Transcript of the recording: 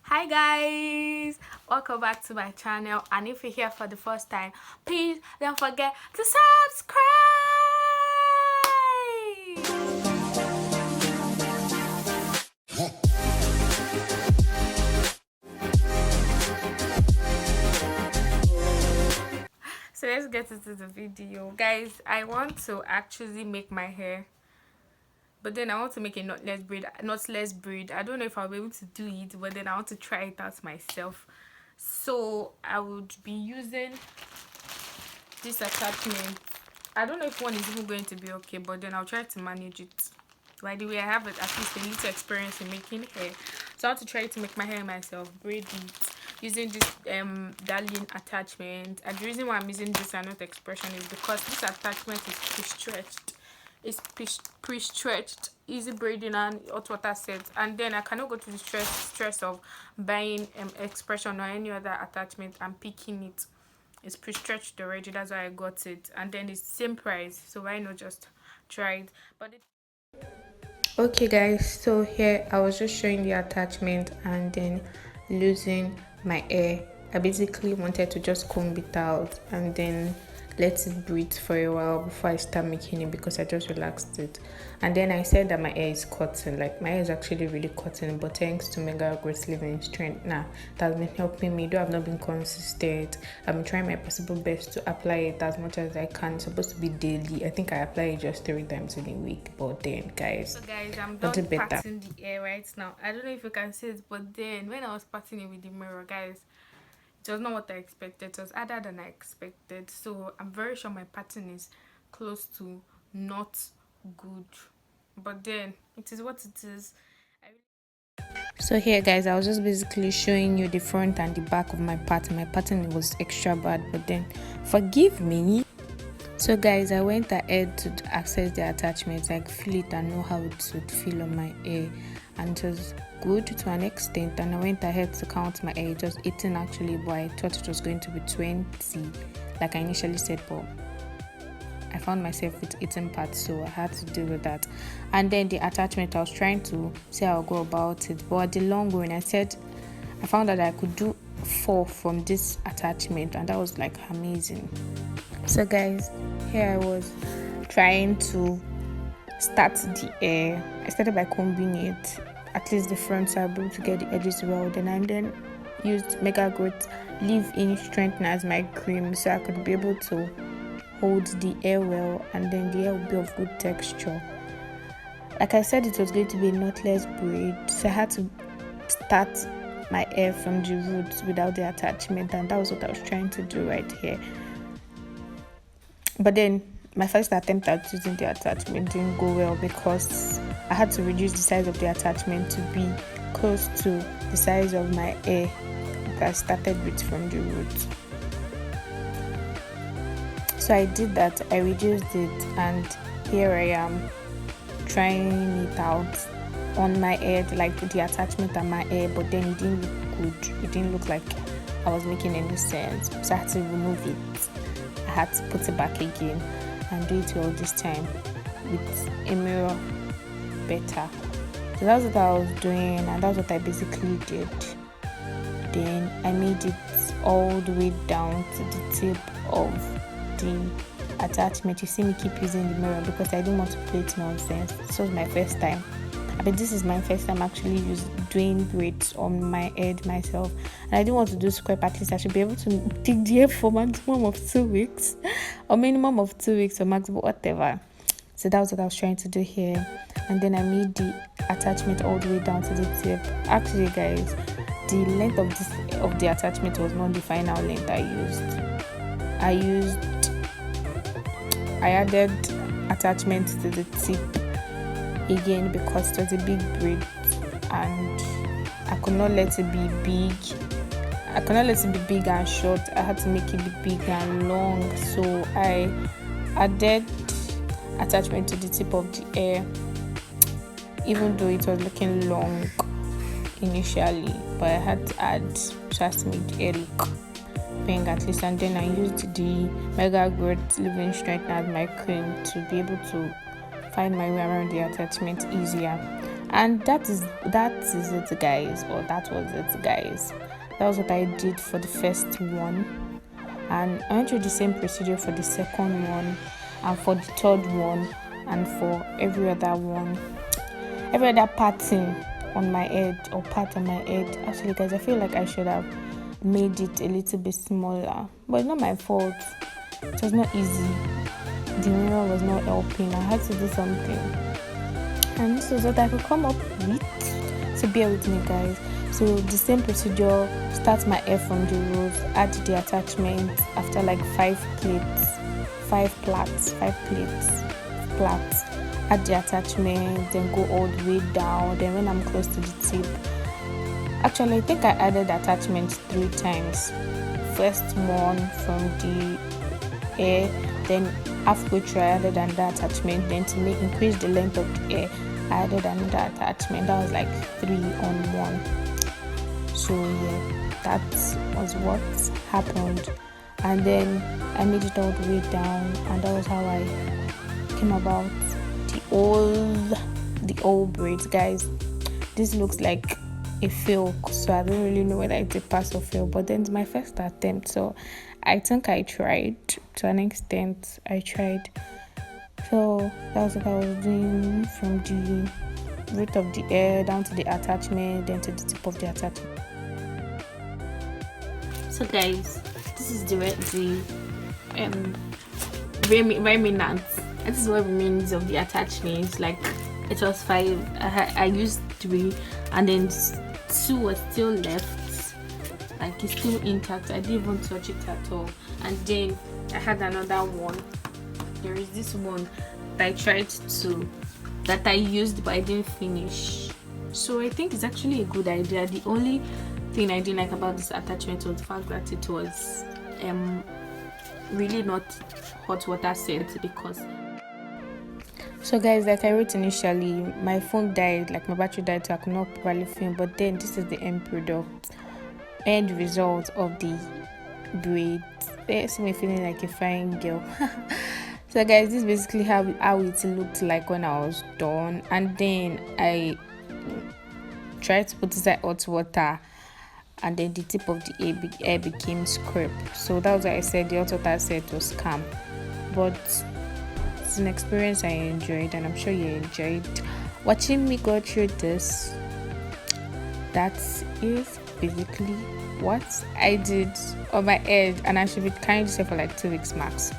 Hi guys, welcome back to my channel, and if you're here for the first time, please don't forget to subscribe. So let's get into the video. Guys, I want to actually make my hair, but then I want to make a knotless braid. I don't know if I'll be able to do it, but then I want to try it out myself. So I would be using this attachment. I don't know if one is even going to be okay, but then I'll try to manage it. By the way, I have at least a little experience in making hair, so I want to try to make my hair myself, braid it using this darling attachment. And the reason why I'm using this and not expression is because this attachment is pre-stretched. It's pre-stretched, easy braiding and hot water set, and then I cannot go to the stress of buying expression or any other attachment and picking it. It's pre-stretched already, that's why I got it, and then it's same price, so why not just try it. Okay guys, so here I was just showing the attachment and then losing my hair. I basically wanted to just comb it out and then let it breathe for a while before I start making it, because I just relaxed it. And then I said that my hair is cotton, like my hair is actually really cotton, but thanks to Mega Growth Living Strength now, that has been helping me. Though I've not been consistent, I've been trying my possible best to apply it as much as I can. It's supposed to be daily. I think I apply it just 3 times in a week, but then guys, I'm done parting the hair right now. I don't know if you can see it, but then when I was parting it with the mirror, guys, it was not what I expected. It was harder than I expected. So I'm very sure my pattern is close to not good. But then it is what it is. So here guys, I was just basically showing you the front and the back of my pattern. My pattern was extra bad, but then forgive me. So guys, I went ahead to access the attachments, like feel it and know how it would feel on my hair, and it was good to an extent. And I went ahead to count my hair. It was 18 actually, but I thought it was going to be 20 like I initially said, but I found myself with 18 parts, so I had to deal with that. And then the attachment, I was trying to see how I'll go about it, but at the long run I found that I could do 4 from this attachment, and that was like amazing. So guys, here I was trying to start the hair. I started by combing it, at least the front, so I'll be able to get the edges well. And then used Mega Growth Leave-In Strengthener as my cream, so I could be able to hold the hair well, and then the hair will be of good texture. Like I said, it was going to be a knotless braid, so I had to start my hair from the roots without the attachment, and that was what I was trying to do right here. But then my first attempt at using the attachment didn't go well, because I had to reduce the size of the attachment to be close to the size of my hair that I started with from the roots. So I did that, I reduced it, and here I am trying it out on my head, like the attachment on my hair, but then it didn't look good. It didn't look like I was making any sense, so I had to remove it. I had to put it back again and do it all this time with a mirror better. So that's what I was doing, and that's what I basically did. Then I made it all the way down to the tip of the attachment. You see me keep using the mirror because I didn't want to play it nonsense. This was my first time. This is my first time actually doing braids on my head myself, and I didn't want to do scrap. At least I should be able to dig the hair for maximum of 2 weeks or minimum of 2 weeks or maximum whatever. So that was what I was trying to do here. And then I made the attachment all the way down to the tip. Actually guys, the length of the attachment was not the final length I used. I added attachment to the tip again because it was a big braid, and I could not let it be big. I could not let it be big and short. I had to make it be big and long. So I added attachment to the tip of the hair, even though it was looking long initially, but I had to add just to make the hair look pink at least. And then I used the Mega Growth Living Strength as my cream to be able to find my way around the attachment easier. And that is it, guys, or that was it, guys. That was what I did for the first one, and I went through the same procedure for the second one, and for the third one, and for every other pattern on my head, or part on my head. Actually, guys, I feel like I should have made it a little bit smaller, but it's not my fault. It was not easy. The mirror was not helping. I had to do something, and this was what I could come up with. So bear with me, guys. So the same procedure: start my hair from the roots, add the attachment after like 5 plaits, add the attachment, then go all the way down. Then when I'm close to the tip, actually I think I added attachment 3 times. First one from the hair, then halfway through I added another attachment, then to increase the length of the hair I added another attachment. That was like 3 on 1. So yeah, that was what happened. And then I made it all the way down, and that was how I came about the old braids, guys. This looks like a fail, so I don't really know whether it's a pass or fail, but then it's my first attempt, so I think I tried. To an extent I tried. So that was what I was doing, from the root of the hair down to the attachment, then to the tip of the attachment. So guys, this is the remnant. This is what remains of the attachments. Like, it was 5. I used 3, and then 2 was still left. Like, it's still intact. I didn't even touch it at all. And then I had another one. There is this one that I used, but I didn't finish. So I think it's actually a good idea. The only thing I didn't like about this attachment was the fact that it was really not hot water set, because so guys, like I wrote initially, my phone died, like my battery died, so I could not properly film. But then this is the end result of the braids. It's me feeling like a fine girl. So guys, this is basically how it looked like when I was done. And then I tried to put inside hot water, and then the tip of the hair became scraped. So that was why I said the hot water set was calm. But it's an experience I enjoyed, and I'm sure you enjoyed watching me go through this. That is basically what I did on my head, and I should be carrying this for like 2 weeks max.